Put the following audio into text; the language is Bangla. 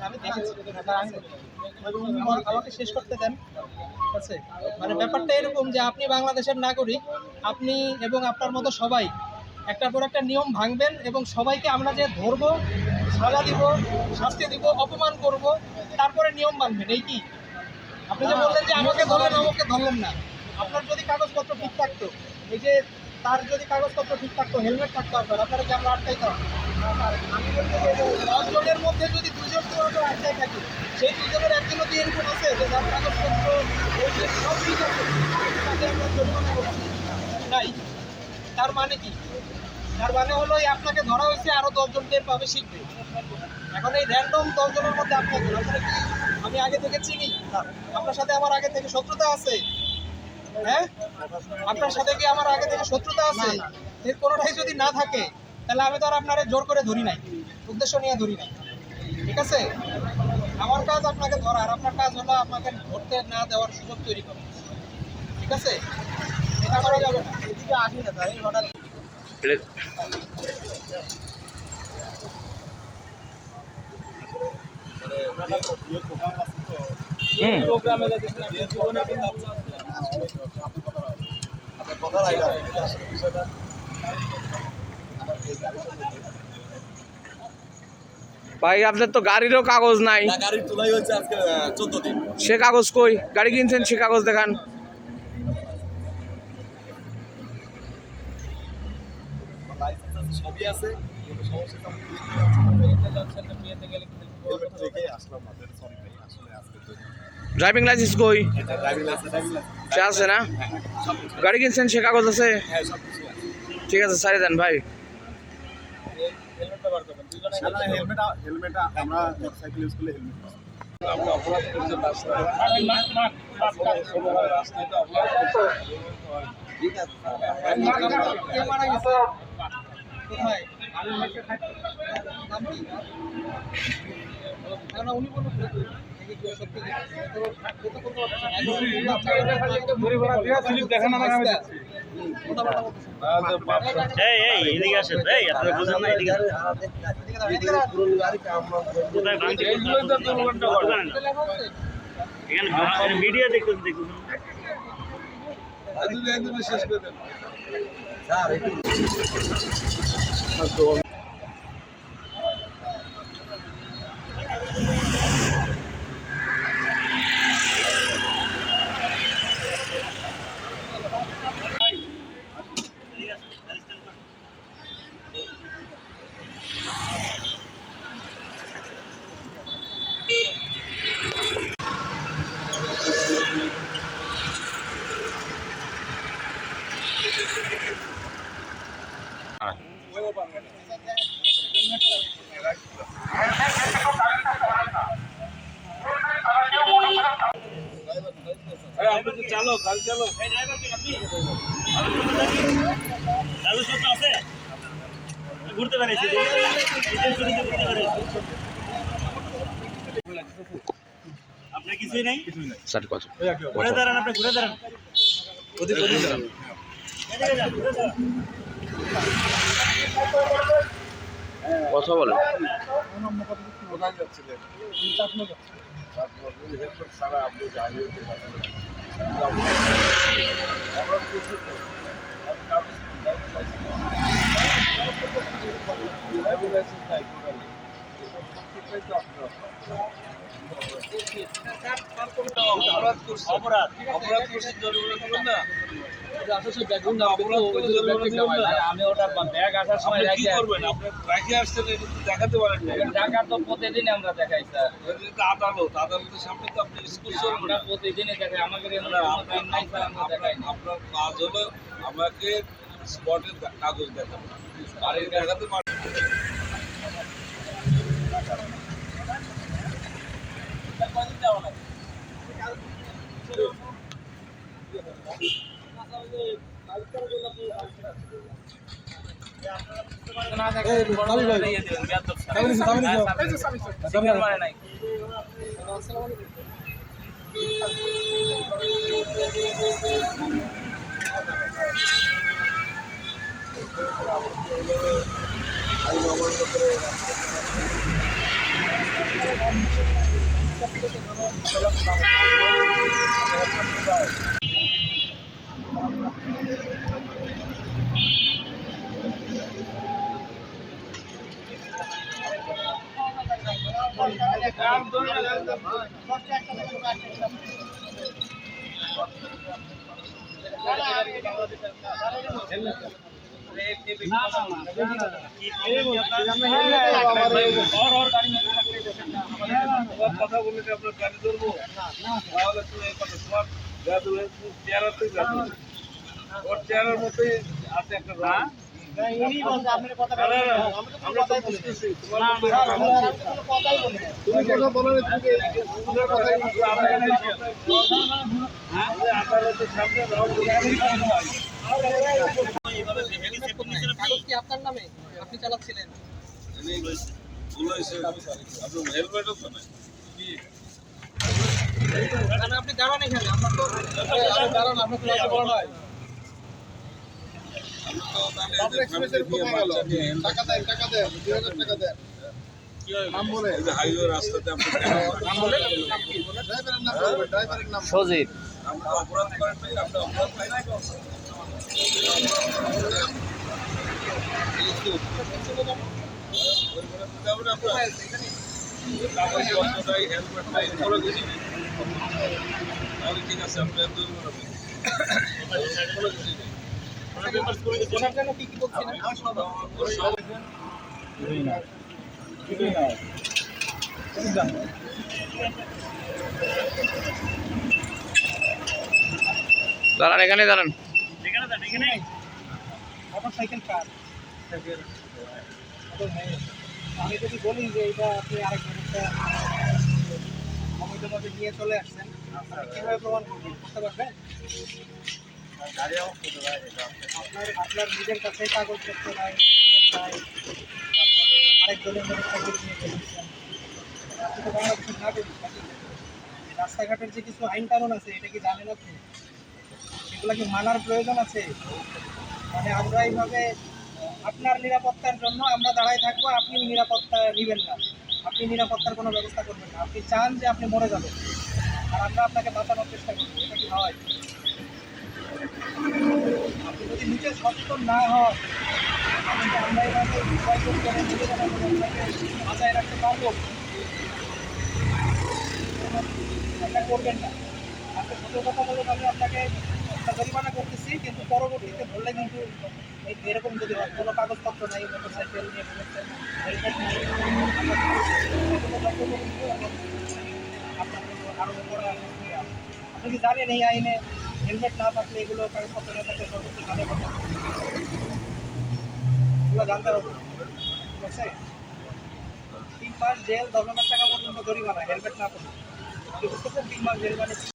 আমি দেখেছি, আমাকে শেষ করতে দেন। ঠিক আছে, মানে ব্যাপারটা এরকম যে আপনি বাংলাদেশের নাগরিক, আপনি এবং আপনার মতো সবাই একটার পর একটা নিয়ম ভাঙবেন এবং সবাইকে আমরা যে ধরবো, সাজা দিব, শাস্তি দিব, অপমান করব, তারপরে নিয়ম মানবেন। এই কি আপনি যে বললেন যে আমাকে ধরলেন, আমাকে ধরলেন না? আপনার যদি কাগজপত্র ঠিক থাকতো, এই যে তার যদি কাগজপত্র ঠিক থাকতো, হেলমেট থাকতো, আপনারা কি আমরা আটকাইতাম? আমি বলতে যে 10 জনের মধ্যে যদি 2 জন কেউ আটকায় থাকে, সেই 2 জনের একজনও কি এরকম আছে যে যার কাগজপত্র সব ঠিক আছে, তাকে আমরা জরিমানা করছি? নাই। তার মানে কি? তার মানে হলো এই আপনাকে ধরা হয়েছে, আরো 10 জন টের পাবে, শিখবে। এখন এই র্যান্ডম 10 জনের মধ্যে আপনারা কি আমি আগে থেকে চিনি? আপনার সাথে আমার আগে থেকে শত্রুতা আছে? হ্যাঁ, আপনার সাথে কি আমার আগে থেকে শত্রুতা আছে? এর কোনোটাই যদি না থাকে, তাহলে আমি তো আর আপনারে জোর করে ধরি নাই, উদ্দেশ্য নিয়ে ধরি নাই। ঠিক আছে, আমার কাজ আপনাকে ধরা, আর আপনার কাজ হলো আপনাকে ধরতে না দেওয়ার সুযোগ তৈরি করা। ঠিক আছে, এটা করা যাবে না। এদিকে আসি না তাই হঠাৎ ভাই আপনার তো গাড়িরও কাগজ নাই। গাড়ির তোলাই হচ্ছে আজকে 14 দিন। সে কাগজ কই? গাড়ি কিনছেন, সে কাগজ দেখান। সবই আছে, ড্রাইভিং লাইসেন্স কই? সে আছে না? গাড়ি কিনছেন, সে কাগজ আছে? ঠিক আছে, সারি দেন ভাই। হেলমেট আমরা মোটরসাইকেল ইউজ করলে হেলমেট আমরা অপরাধ করছি রাস্তায় তো অপরাধ করছি। ঠিক আছে, কোথায় নাম কি? না উনি বলুন সত্যি মিডিয়া দেখুন শেষ করে দেন। চালো গাড়ি চালো আছে ঘুরতে পেরেছি আপনার কিছুই নেই। স্যার কত? ঘুরে দাঁড়ান, আপনি ঘুরে দাঁড়ান। কথা বলেন। কোথায় যাচ্ছিলেন? সারা আপনি জানিয়ে অপরাধ করছেন জরিমানা না। আমি ওটা ব্যাগ আসার সময় কি করবেন? আপনি রেখে আসছেন, দেখাতে পারেন না। ঢাকা তো প্রতিদিন আমরা দেখাই স্যার। আদালতের সামনে তো আপনি স্কুল আমরা প্রতিদিনই দেখাই, আমাকে দেখাই না। আপনার কাজ হলো আমাকে স্পটের কাগজ দেখানো, বাড়ির দেখাতে পারেন। কথা বলে যে আপনার গাড়ি ধরবো তাহলে তুমি এই কথা তোমার জাদু চেয়ারের তুই জাদু ওর চেয়ারের মতোই আছে একটা রান আমরা তো বুঝতেছি তোমার তুমি কথা বলো না তুমি কথাই আদালতের সামনে কাগজ কি আপনার নামে? আপনি চালাচ্ছিলেন? হেলমেটও তো নাই না, আপনি দাঁড়ান এখানে, আমরা তো দাঁড়ান, আমরা তো এত বড় নয়। টাকা দেন 2000 টাকা দেন নাম বলে হাইওয়ে রাস্তাতে আপনি নাম বলেন, নাম কি? ড্রাইভারের নাম সজিব আমরা অপরাধ করেন নাই আমরা অপরাধ পাই নাই ঠিক আছে আমরা ওনার জন্য কি কি বলছিলেন? দাঁড়ান, এখানে দাঁড়ান। এখানে দেন, এখানে মোটরসাইকেল কার? আমি যদি বলি যে এটা আপনি আরেকজনটা অবৈধভাবে নিয়ে চলে আসছেন, আপনি কিভাবে প্রমাণ করবেন? করতে পারবেন? আপনার নিজের কাছে কাগজপত্র নাই, নাই, তারপরে আরেকজনের মোটরসাইকেল নিয়ে চলেছেন, আপনি তো বাংলাদেশের নাগরিক নাকি? রাস্তাঘাটের যে কিছু আইন কানুন আছে এটা কি জানেন আপনি? এগুলো কি মানার প্রয়োজন আছে? মানে আমরা এইভাবে আপনার নিরাপত্তার জন্য আমরা দাঁড়ায় থাকবো, আপনি নিরাপত্তা নেবেন না, আপনি নিরাপত্তার কোনো ব্যবস্থা করবেন না, আপনি চান যে আপনি মরে যাবেন আর আমরা আপনাকে বাঁচানোর চেষ্টা করবো, এটা কি হয়? আপনি যদি নিজে সচেতন না হন, আপনি কি আমরা এইভাবে বিষয় করে নিজেদের আপনাকে বাঁচায় রাখতে পারবো? এটা করবেন না। আপনি সতর্কতামূলক আমি আপনাকে একটা জরিমানা করতেছি, কিন্তু পরবর্তীতে ধরলে কিন্তু এরকম যদি হয় কোনো কাগজপত্র নাই, মোটরসাইকেল নিয়ে বেরোচ্ছেন, হেলমেট নেই, আপনার জন্য আরও বড় শাস্তি আছে। আপনি কি জানেন এই আইনে হেলমেট না থাকলে এগুলো কাগজপত্র না থাকলে সর্বোচ্চ সাজা করতে হবে? এগুলো জানতে হবে, ঠিক আছে? 3 মাস জেল, 10,000 টাকা পর্যন্ত জরিমানা হেলমেট না করলে। 3 মাস জেল মানে